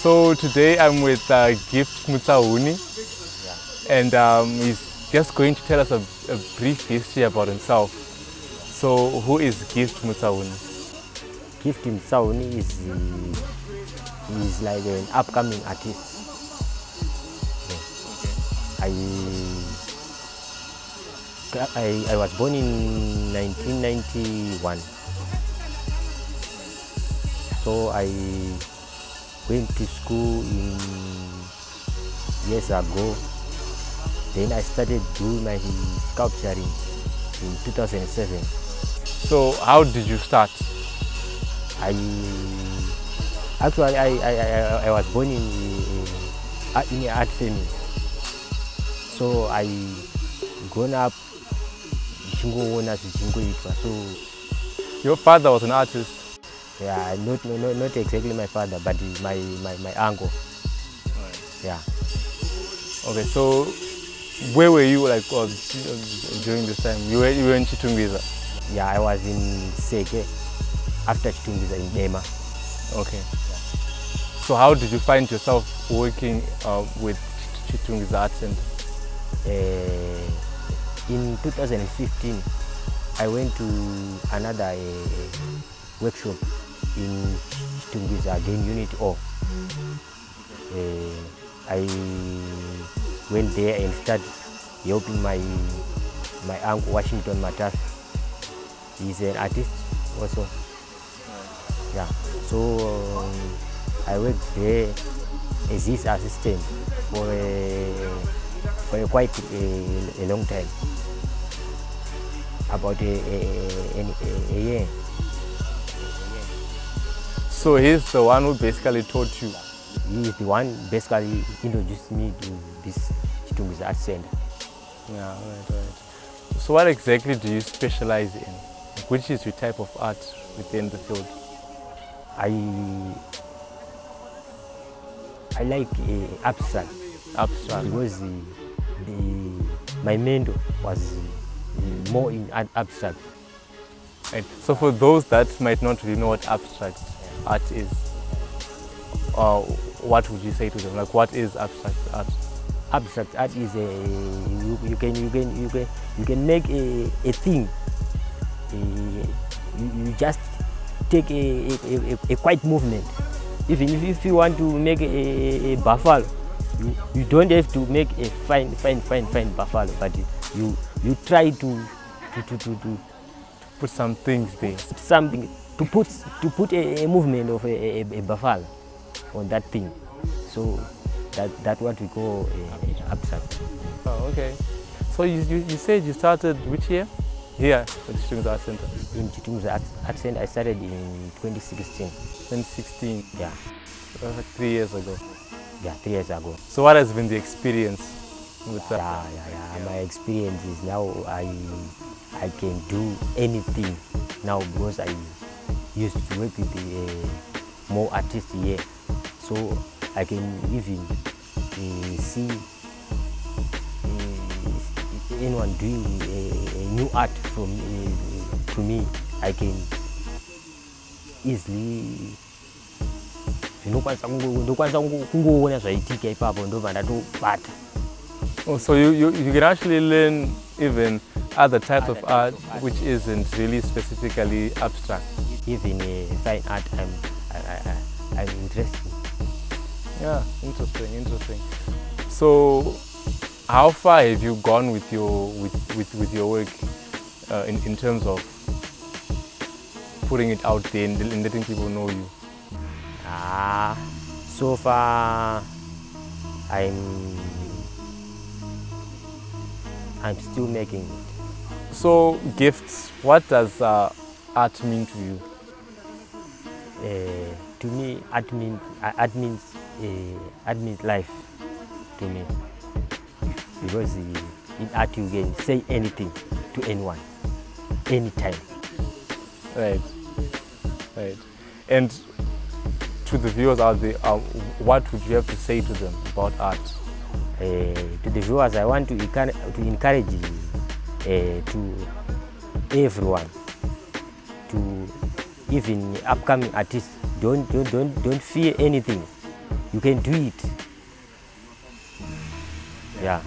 So today I'm with Gift Mutsahuni, and he's just going to tell us a brief history about himself. So who is Gift Mutsahuni? Gift Mutsahuni is like an upcoming artist. I was born in 1991. So I went to school years ago. Then I started doing my sculpturing in 2007. So how did you start? I was born in an art family. So I grown up so your father was an artist? Yeah, not exactly my father, but my uncle. Right. Yeah. Okay, so where were you like during this time? You were in Chitungwiza? Yeah, I was in Seke after Chitungwiza in Dema. Okay. Yeah. So how did you find yourself working with Chitungwiza Art Center? In 2015, I went to another workshop in Chitungwiza, again Unit O. I went there and started helping my uncle Washington Matas. He's an artist also. Yeah. So I worked there as his assistant for quite a long time, about a year. So he's the one who basically taught you? He is the one basically introduced me to this Chitungwiza Art Center. Yeah, right. So what exactly do you specialize in? Which is your type of art within the field? I like abstract. Abstract. Because my mentor was more in abstract. Right. So for those that might not really know what abstract art is, what would you say to them? Like, what is abstract art? Abstract art is you can make a thing. You just take a quiet movement. Even if you want to make a buffalo, you don't have to make a fine buffalo, but you try to put some things there. Something to put a movement of a buffalo on that thing. So that's what we call abstract. Oh, okay. So you said you started which year? Here at Chitungwiza Art Center. In Chitungwiza Art Center, I started in 2016. 2016. Yeah. Like 3 years ago. Yeah, 3 years ago. So what has been the experience with that? Yeah. My experience is now I can do anything now because I used to work with more artists here. So I can even see anyone doing a new art from to me. I can easily Oh, so you can actually learn even other types of art which isn't really specifically abstract. Even fine art, I'm interested. Yeah, interesting. So how far have you gone with your work in terms of putting it out there and letting people know you? So far I'm still making it. So gifts, what does art mean to you? To me, art means life to me, because in art you can say anything to anyone, anytime. Right. And to the viewers out there, what would you have to say to them about art? To the viewers, I want to encourage to everyone, to even upcoming artists, don't fear anything. you can do it. Yeah.